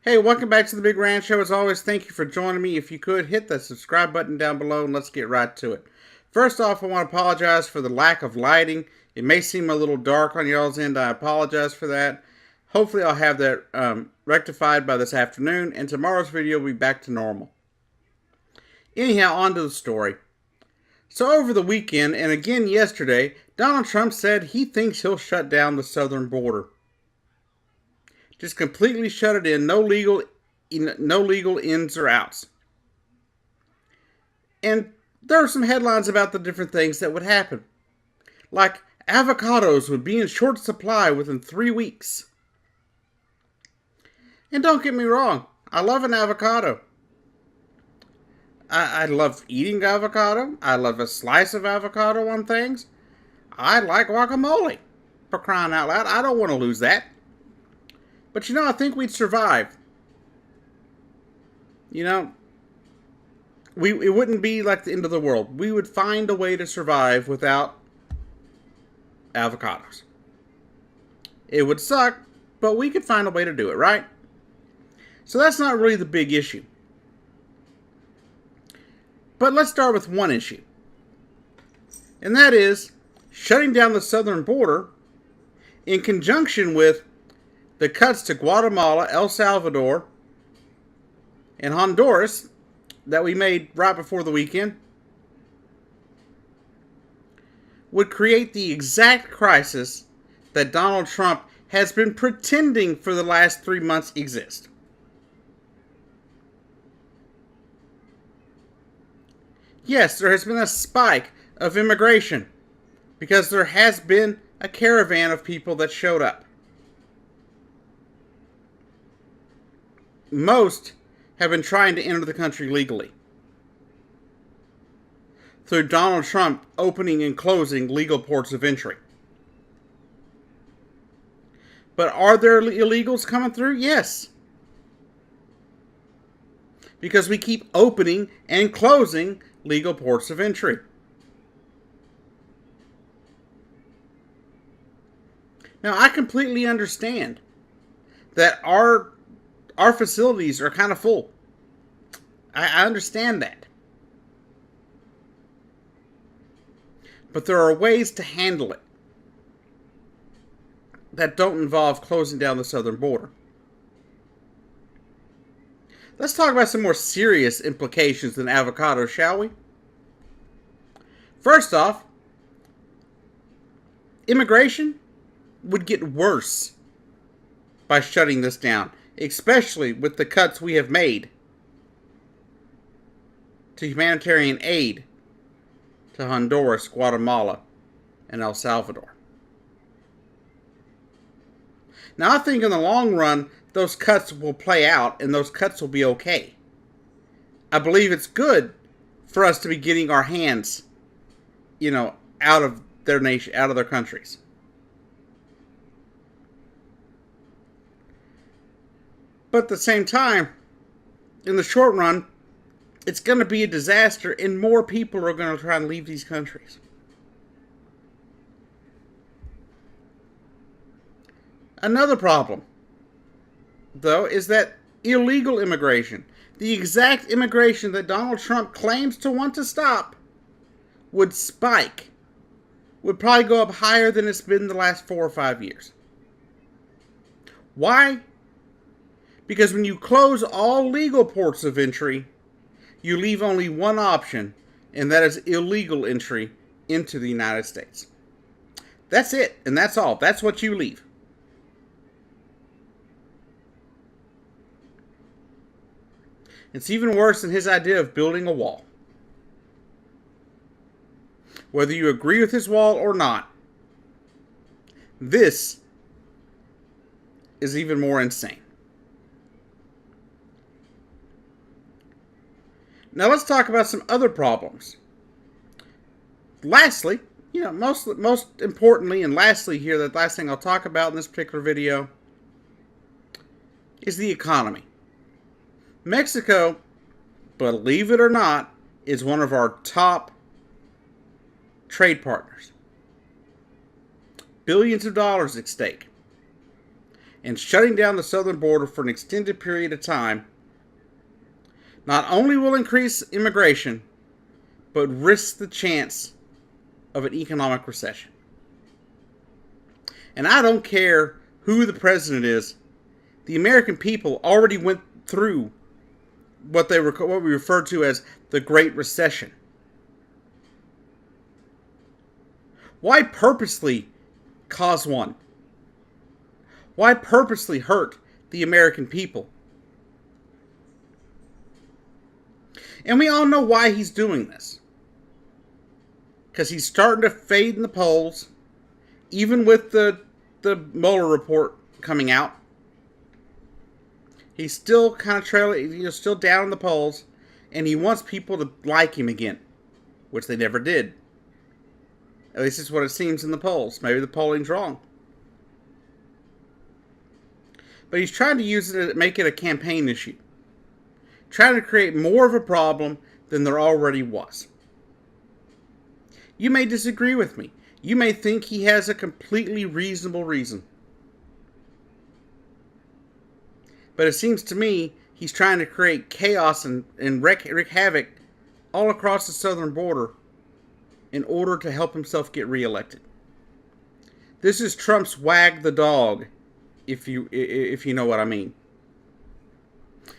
Hey, welcome back to the Big Rand Show. As always, thank you for joining me. If you could, hit that subscribe button down below and let's get right to it. First off, I want to apologize for the lack of lighting. It may seem a little dark on y'all's end. I apologize for that. Hopefully, I'll have that rectified by this afternoon, and tomorrow's video will be back to normal. Anyhow, on to the story. So over the weekend, and again yesterday, Donald Trump said he thinks he'll shut down the southern border. Just completely shut it in. No legal ins or outs. And there are some headlines about the different things that would happen. Like avocados would be in short supply within 3 weeks. And don't get me wrong, I love an avocado. I love eating avocado. I love a slice of avocado on things. I like guacamole. For crying out loud, I don't want to lose that. But I think we'd survive. It wouldn't be like the end of the world. We would find a way to survive without avocados. It would suck, but we could find a way to do it, right? So that's not really the big issue. But let's start with one issue. And that is shutting down the southern border in conjunction with the cuts to Guatemala, El Salvador, and Honduras that we made right before the weekend would create the exact crisis that Donald Trump has been pretending for the last 3 months exists. Yes, there has been a spike of immigration because there has been a caravan of people that showed up. Most have been trying to enter the country legally through Donald Trump opening and closing legal ports of entry. But are there illegals coming through? Yes. Because we keep opening and closing legal ports of entry. Now, I completely understand that our facilities are kind of full. I understand that. But there are ways to handle it that don't involve closing down the southern border. Let's talk about some more serious implications than avocados, shall we? First off, immigration would get worse by shutting this down, especially with the cuts we have made to humanitarian aid to Honduras, Guatemala, and El Salvador. Now, I think in the long run, those cuts will play out and those cuts will be okay. I believe it's good for us to be getting our hands, out of their nation, out of their countries. But at the same time, in the short run, it's going to be a disaster and more people are going to try and leave these countries. Another problem, though, is that illegal immigration, the exact immigration that Donald Trump claims to want to stop, would spike. Would probably go up higher than it's been the last 4 or 5 years. Why? Because when you close all legal ports of entry, you leave only one option, and that is illegal entry into the United States. That's it, and that's all. That's what you leave. It's even worse than his idea of building a wall. Whether you agree with his wall or not, this is even more insane. Now let's talk about some other problems. Lastly, most importantly and lastly here, the last thing I'll talk about in this particular video is the economy. Mexico, believe it or not, is one of our top trade partners. Billions of dollars at stake. and shutting down the southern border for an extended period of time not only will increase immigration, but risks the chance of an economic recession. And I don't care who the president is, the American people already went through what we refer to as the Great Recession. Why purposely cause one? Why purposely hurt the American people? And we all know why he's doing this. Because he's starting to fade in the polls, even with the Mueller report coming out. He's still kind of trailing, still down in the polls, and he wants people to like him again, which they never did. At least it's what it seems in the polls. Maybe the polling's wrong. But he's trying to use it to make it a campaign issue. Trying to create more of a problem than there already was. You may disagree with me. You may think he has a completely reasonable reason. But it seems to me he's trying to create chaos and wreak havoc all across the southern border in order to help himself get reelected. This is Trump's wag the dog, if you know what I mean.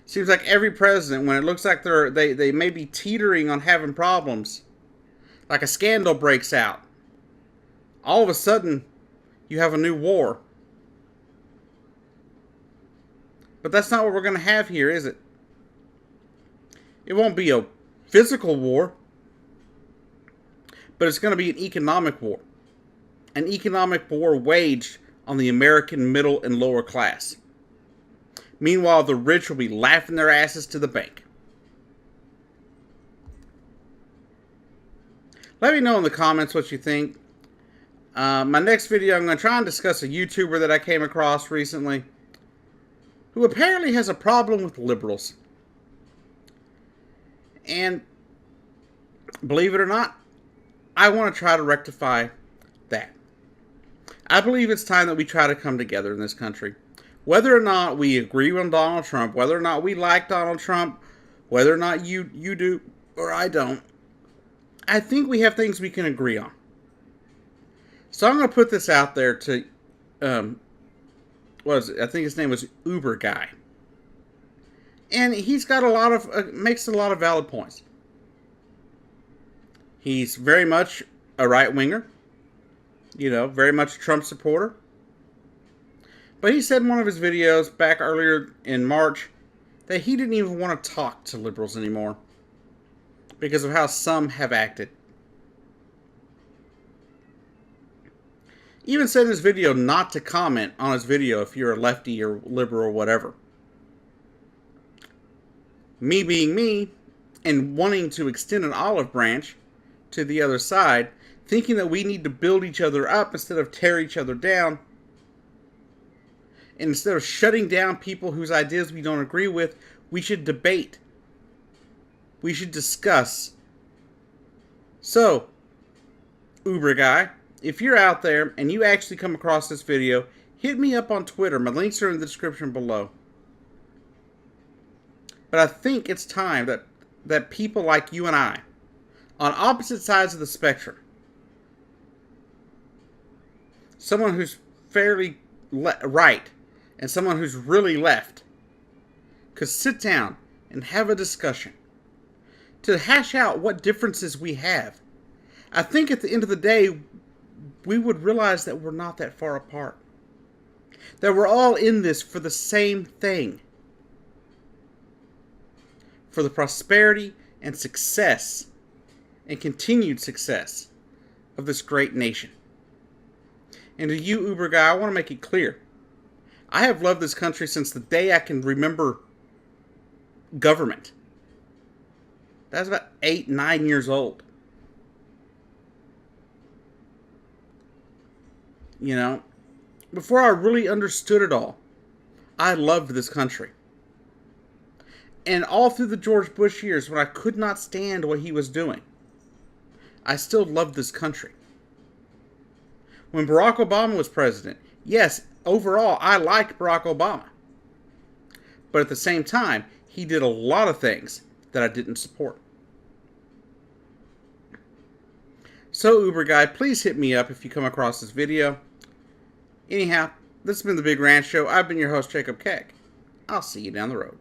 Seems like every president, when it looks like they may be teetering on having problems, like a scandal breaks out, all of a sudden you have a new war. But that's not what we're going to have here, is it? It won't be a physical war, but it's going to be an economic war. An economic war waged on the American middle and lower class. Meanwhile, the rich will be laughing their asses to the bank. Let me know in the comments what you think. My next video, I'm going to try and discuss a YouTuber that I came across recently who apparently has a problem with liberals. And believe it or not, I want to try to rectify that. I believe it's time that we try to come together in this country. Whether or not we agree on Donald Trump, whether or not we like Donald Trump, whether or not you do or I don't, I think we have things we can agree on. So I'm going to put this out there to, I think his name was Uber Guy. And he's got makes a lot of valid points. He's very much a right-winger. Very much a Trump supporter. But he said in one of his videos back earlier in March that he didn't even want to talk to liberals anymore because of how some have acted. Even said in his video not to comment on his video if you're a lefty or liberal or whatever. Me being me and wanting to extend an olive branch to the other side, thinking that we need to build each other up instead of tear each other down. And instead of shutting down people whose ideas we don't agree with, we should debate. We should discuss. So, Uber Guy, if you're out there and you actually come across this video, hit me up on Twitter. My links are in the description below. But I think it's time that people like you and I, on opposite sides of the spectrum, someone who's fairly right and someone who's really left, could sit down and have a discussion to hash out what differences we have. I think at the end of the day, we would realize that we're not that far apart. That we're all in this for the same thing. For the prosperity and success and continued success of this great nation. And to you, Uber Guy, I want to make it clear. I have loved this country since the day I can remember government. That was about 8, 9 years old. Before I really understood it all, I loved this country. And all through the George Bush years, when I could not stand what he was doing, I still loved this country. When Barack Obama was president, yes, overall, I like Barack Obama. But at the same time, he did a lot of things that I didn't support. So, Uber guy, please hit me up if you come across this video. Anyhow, this has been The Big Ranch Show. I've been your host, Jacob Keck. I'll see you down the road.